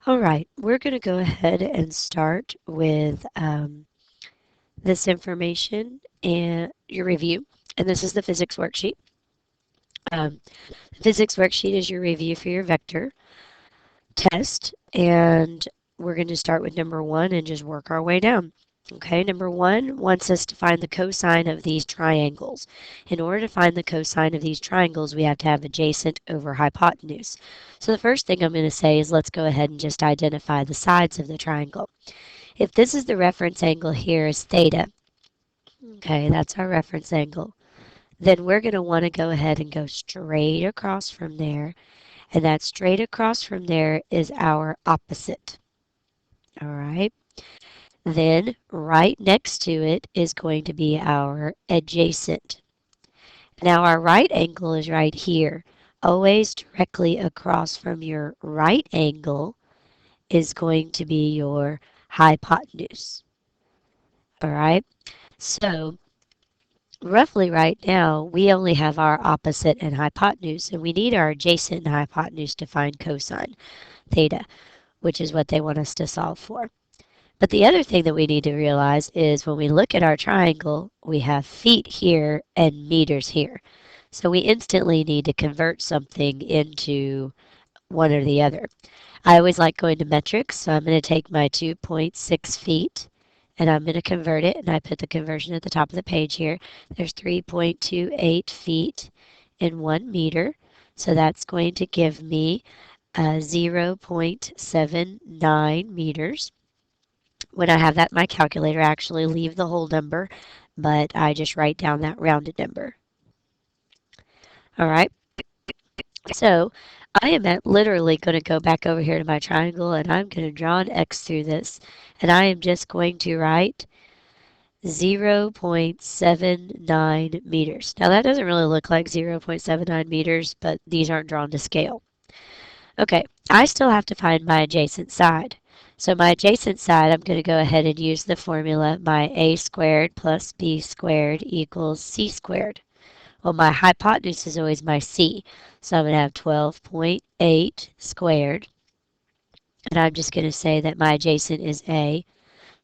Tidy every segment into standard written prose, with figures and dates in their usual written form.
All right, we're going to go ahead and start with this information and your review. And this is the physics worksheet. The physics worksheet is your review for your vector test. And we're going to start with number 1 and just work our way down. Okay, number 1 wants us to find the cosine of these triangles. In order to find the cosine of these triangles, we have to have adjacent over hypotenuse. So the first thing I'm going to say is let's go ahead and just identify the sides of the triangle. If this is the reference angle here is theta, okay, that's our reference angle, then we're going to want to go ahead and go straight across from there, and that straight across from there is our opposite. All right. Then right next to it is going to be our adjacent. Now our right angle is right here. Always directly across from your right angle is going to be your hypotenuse. All right. So roughly right now, we only have our opposite and hypotenuse, and we need our adjacent and hypotenuse to find cosine theta, which is what they want us to solve for. But the other thing that we need to realize is when we look at our triangle, we have feet here and meters here. So we instantly need to convert something into one or the other. I always like going to metrics, so I'm going to take my 2.6 feet and I'm going to convert it, and I put the conversion at the top of the page here. There's 3.28 feet in 1 meter, so that's going to give me 0.79 meters. When I have that in my calculator, I actually leave the whole number, but I just write down that rounded number. All right, so I am literally going to go back over here to my triangle, and I'm going to draw an X through this, and I am just going to write 0.79 meters. Now that doesn't really look like 0.79 meters, but these aren't drawn to scale. Okay, I still have to find my adjacent side. So my adjacent side, I'm going to go ahead and use the formula, my a squared plus b squared equals c squared. Well, my hypotenuse is always my c, so I'm going to have 12.8 squared, and I'm just going to say that my adjacent is a,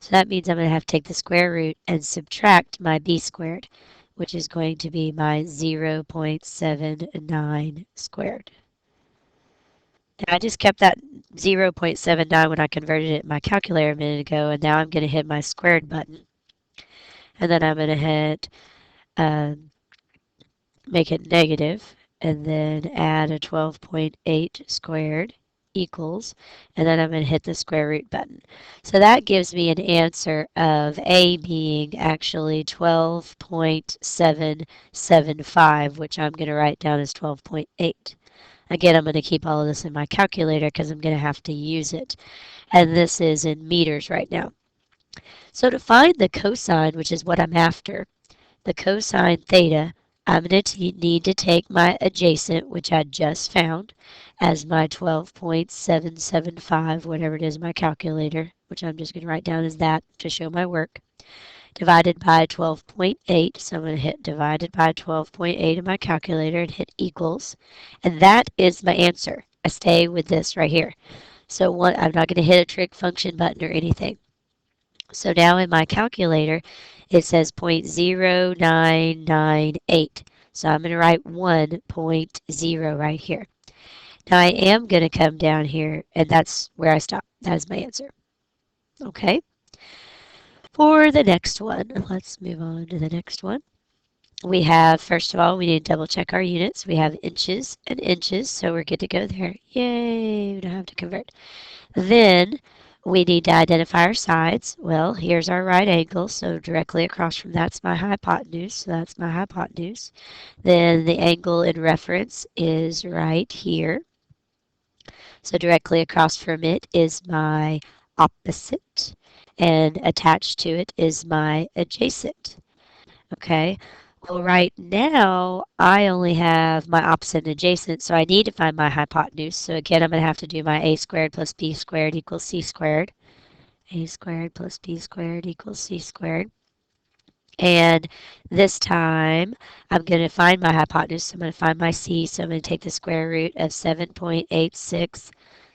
so that means I'm going to have to take the square root and subtract my b squared, which is going to be my 0.79 squared. Now I just kept that 0.79 when I converted it in my calculator a minute ago, and now I'm going to hit my squared button. And then I'm going to hit make it negative, and then add a 12.8 squared equals, and then I'm going to hit the square root button. So that gives me an answer of A being actually 12.775, which I'm going to write down as 12.8. Again, I'm going to keep all of this in my calculator because I'm going to have to use it. And this is in meters right now. So to find the cosine, which is what I'm after, the cosine theta, I'm going to need to take my adjacent, which I just found, as my 12.775, whatever it is in my calculator, which I'm just going to write down as that to show my work, divided by 12.8. So I'm going to hit divided by 12.8 in my calculator and hit equals. And that is my answer. I stay with this right here. So I'm not going to hit a trig function button or anything. So now in my calculator, it says 0.0998. So I'm going to write 1.0 right here. Now I am going to come down here, and that's where I stop. That is my answer. Okay. For the next one, let's move on to the next one. We have, first of all, we need to double check our units. We have inches and inches, so we're good to go there. Yay, we don't have to convert. Then we need to identify our sides. Well, here's our right angle, so directly across from that's my hypotenuse, so that's my hypotenuse. Then the angle in reference is right here. So directly across from it is my opposite, and attached to it is my adjacent. Okay, well, right now I only have my opposite and adjacent, so I need to find my hypotenuse. So again, I'm going to have to do my a squared plus b squared equals c squared. A squared plus b squared equals c squared. And this time I'm going to find my hypotenuse. So I'm going to find my c. So I'm going to take the square root of 7.86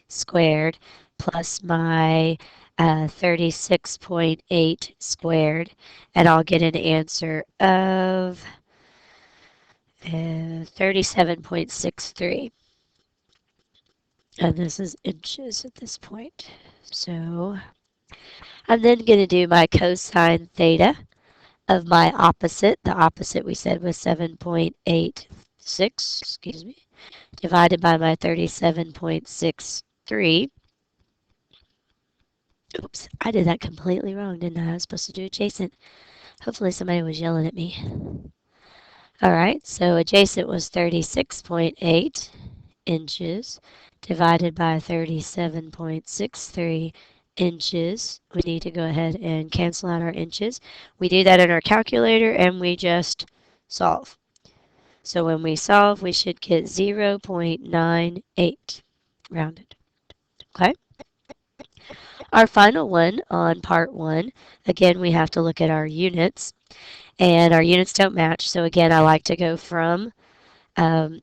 squared plus my 36.8 squared, and I'll get an answer of 37.63. And this is inches at this point. So I'm then going to do my cosine theta of my opposite. The opposite we said was 7.86, excuse me, divided by my 37.63. Oops, I did that completely wrong, didn't I? I was supposed to do adjacent. Hopefully somebody was yelling at me. All right, so adjacent was 36.8 inches divided by 37.63 inches. We need to go ahead and cancel out our inches. We do that in our calculator and we just solve. So when we solve, we should get 0.98 rounded. Okay? Our final one on part one, again, we have to look at our units, and our units don't match. So again, I like to go from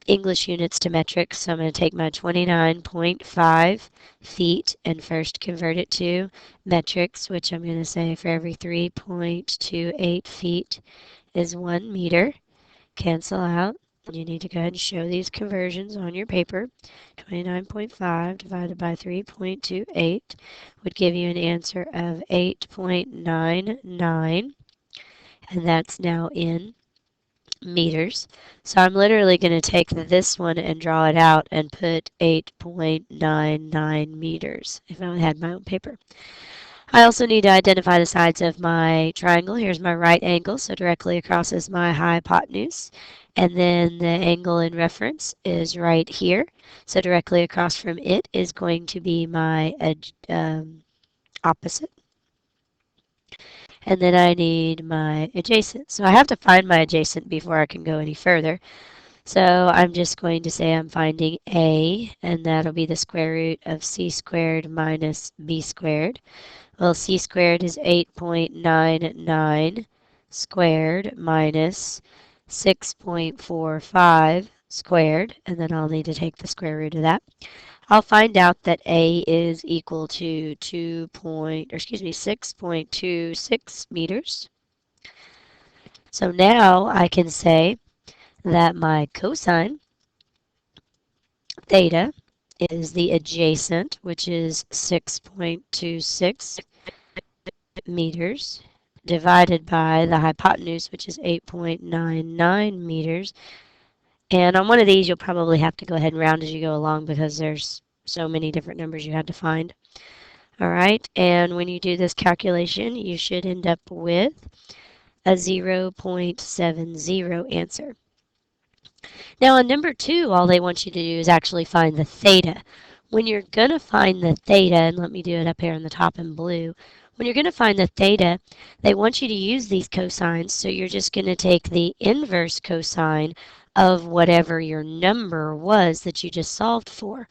English units to metric. So I'm going to take my 29.5 feet and first convert it to metrics, which I'm going to say for every 3.28 feet is 1 meter. Cancel out. You need to go ahead and show these conversions on your paper. 29.5 divided by 3.28 would give you an answer of 8.99, and that's now in meters. So I'm literally going to take this one and draw it out and put 8.99 meters if I had my own paper. I also need to identify the sides of my triangle. Here's my right angle, so directly across is my hypotenuse. And then the angle in reference is right here. So directly across from it is going to be my opposite. And then I need my adjacent. So I have to find my adjacent before I can go any further. So I'm just going to say I'm finding A, and that'll be the square root of c squared minus b squared. Well, c squared is 8.99 squared minus 6.45 squared, and then I'll need to take the square root of that. I'll find out that A is equal to 6.26 meters. So now I can say that my cosine theta is the adjacent, which is 6.26 meters, divided by the hypotenuse, which is 8.99 meters. And on one of these, you'll probably have to go ahead and round as you go along because there's so many different numbers you had to find. All right, and when you do this calculation, you should end up with a 0.70 answer. Now on number 2, all they want you to do is actually find the theta. When you're going to find the theta, and let me do it up here on the top in blue, when you're going to find the theta, they want you to use these cosines, so you're just going to take the inverse cosine of whatever your number was that you just solved for.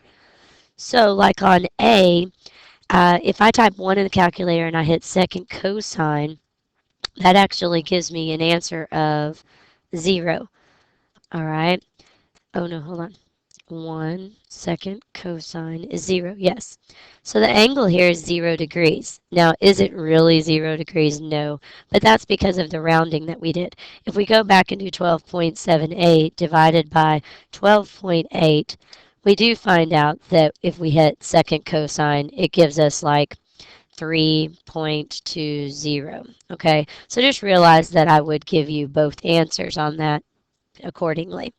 So like on A, if I type 1 in the calculator and I hit second cosine, that actually gives me an answer of 0. All right. Oh no, hold on. 1 second cosine is 0. Yes. So the angle here is 0 degrees. Now, is it really 0 degrees? No. But that's because of the rounding that we did. If we go back and do 12.78 divided by 12.8, we do find out that if we hit second cosine, it gives us like 3.20. Okay, so just realize that I would give you both answers on that accordingly.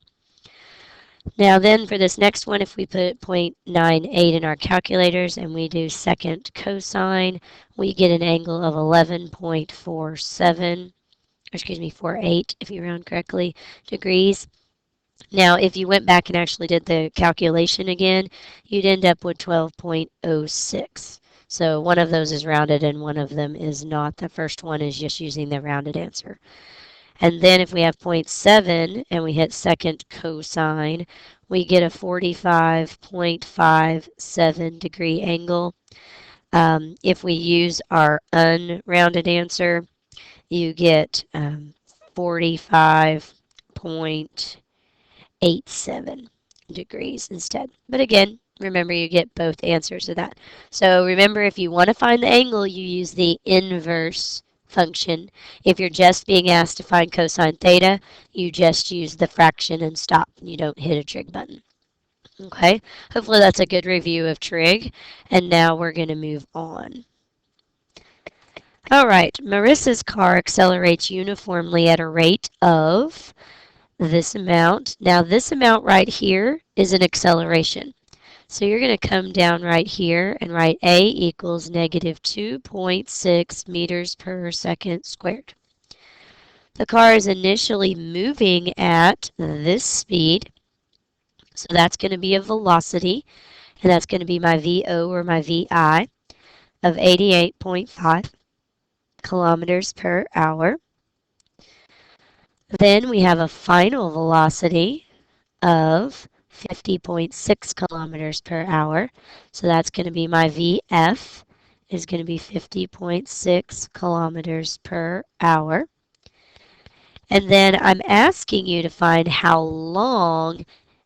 Now then for this next one, if we put 0.98 in our calculators and we do second cosine, we get an angle of 11.47, excuse me, 48 if you round correctly, degrees. Now, if you went back and actually did the calculation again, you'd end up with 12.06. So one of those is rounded and one of them is not. The first one is just using the rounded answer. And then if we have 0.7 and we hit second cosine, we get a 45.57 degree angle. If we use our unrounded answer, you get 45.87 degrees instead. But again, Remember, you get both answers of that. So remember, if you want to find the angle, you use the inverse function. If you're just being asked to find cosine theta, you just use the fraction and stop. You don't hit a trig button. Okay, hopefully that's a good review of trig. And now we're going to move on. All right, Marissa's car accelerates uniformly at a rate of this amount. Now, this amount right here is an acceleration. So you're going to come down right here and write A equals negative 2.6 meters per second squared. The car is initially moving at this speed, so that's going to be a velocity, and that's going to be my VO or my VI of 88.5 kilometers per hour. Then we have a final velocity of 50.6 kilometers per hour. So that's going to be my VF is going to be 50.6 kilometers per hour. And then I'm asking you to find how long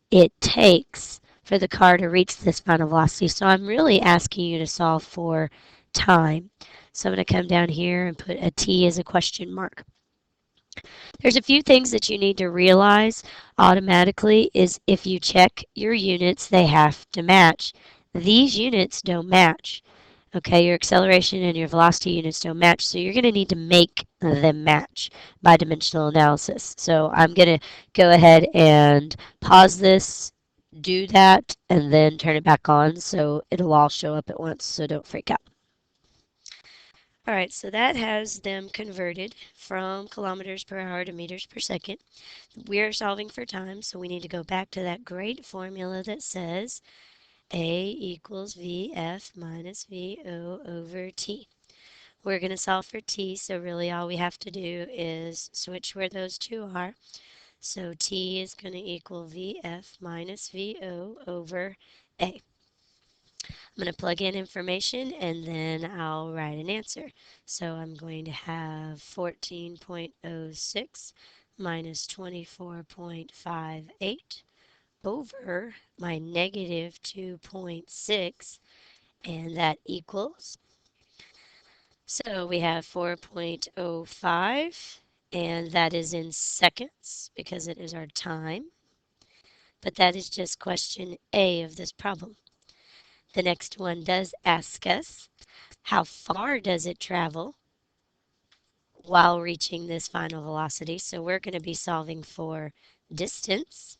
it takes for the car to reach this final velocity. So I'm really asking you to solve for time. So I'm going to come down here and put a T as a question mark. There's a few things that you need to realize automatically is if you check your units, they have to match. These units don't match. Okay, your acceleration and your velocity units don't match, so you're going to need to make them match by dimensional analysis. So I'm going to go ahead and pause this, do that, and then turn it back on so it'll all show up at once, so don't freak out. All right, so that has them converted from kilometers per hour to meters per second. We're solving for time, so we need to go back to that great formula that says A equals VF minus VO over T. We're going to solve for T, so really all we have to do is switch where those two are. So T is going to equal VF minus VO over A. I'm going to plug in information and then I'll write an answer. So I'm going to have 14.06 minus 24.58 over my negative 2.6, and that equals. So we have 4.05, and that is in seconds because it is our time. But that is just question A of this problem. The next one does ask us, how far does it travel while reaching this final velocity? So we're going to be solving for distance.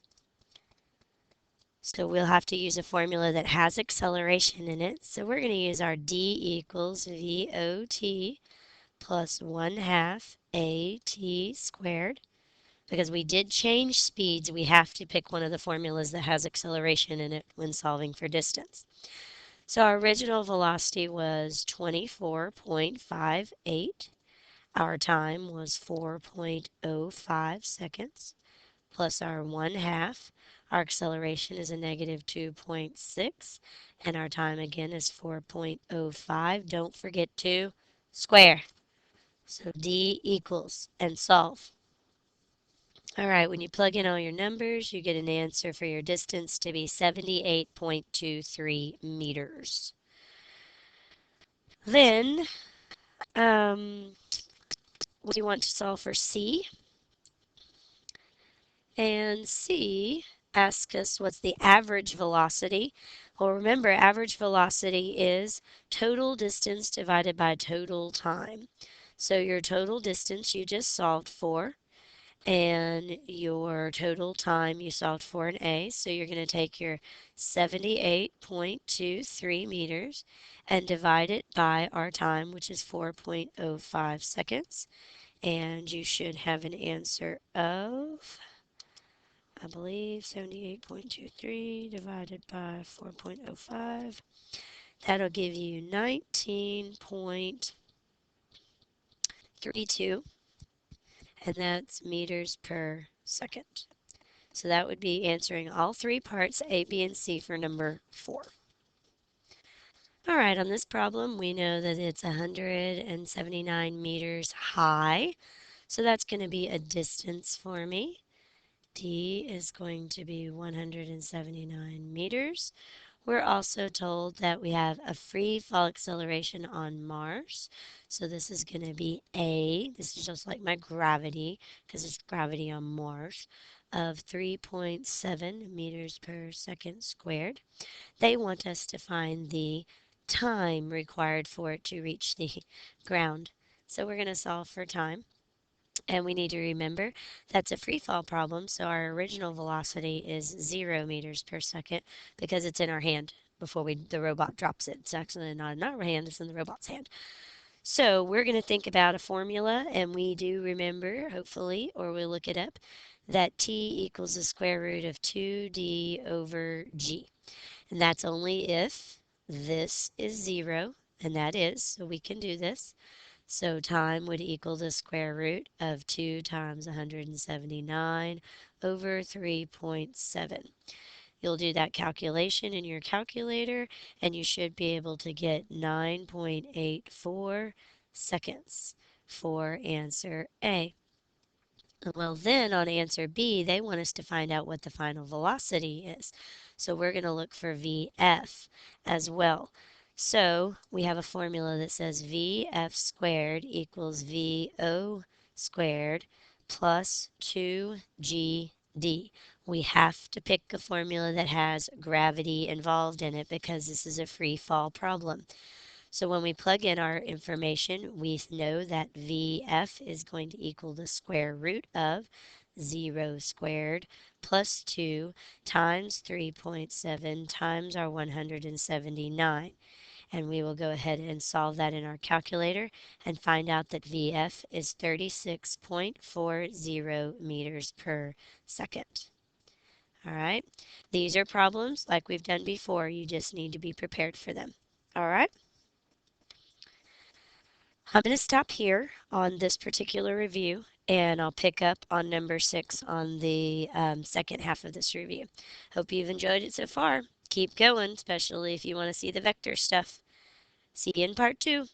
So we'll have to use a formula that has acceleration in it. So we're going to use our D equals VOT plus 1 half AT squared. Because we did change speeds, we have to pick one of the formulas that has acceleration in it when solving for distance. So our original velocity was 24.58. Our time was 4.05 seconds, plus our 1 half. Our acceleration is a negative 2.6, and our time again is 4.05. Don't forget to square. So D equals, and solve. All right, when you plug in all your numbers, you get an answer for your distance to be 78.23 meters. Then, we want to solve for C. And C asks us what's the average velocity. Well, remember, average velocity is total distance divided by total time. So your total distance you just solved for, and your total time you solved for in A. So you're going to take your 78.23 meters and divide it by our time, which is 4.05 seconds. And you should have an answer of, I believe, 78.23 divided by 4.05. That'll give you 19.32, and that's meters per second. So that would be answering all three parts, A, B, and C for number 4. All right, on this problem, we know that it's 179 meters high. So that's going to be a distance for me. D is going to be 179 meters. We're also told that we have a free fall acceleration on Mars. So this is going to be A. This is just like my gravity, because it's gravity on Mars, of 3.7 meters per second squared. They want us to find the time required for it to reach the ground. So we're going to solve for time. And we need to remember that's a free fall problem, so our original velocity is 0 meters per second because it's in our hand before the robot drops it. It's actually not in our hand, it's in the robot's hand. So we're going to think about a formula, and we do remember, hopefully, or we'll look it up, that t equals the square root of 2d over g. And that's only if this is 0, and that is, so we can do this. So time would equal the square root of 2 times 179 over 3.7. You'll do that calculation in your calculator and you should be able to get 9.84 seconds for answer A. Well, then on answer B, they want us to find out what the final velocity is. So we're going to look for VF as well. So we have a formula that says VF squared equals VO squared plus 2GD. We have to pick a formula that has gravity involved in it because this is a free fall problem. So when we plug in our information, we know that VF is going to equal the square root of 0 squared plus 2 times 3.7 times our 179. And we will go ahead and solve that in our calculator and find out that VF is 36.40 meters per second. All right. These are problems like we've done before. You just need to be prepared for them. All right. I'm going to stop here on this particular review and I'll pick up on number 6 on the second half of this review. Hope you've enjoyed it so far. Keep going, especially if you want to see the vector stuff. See you in part 2.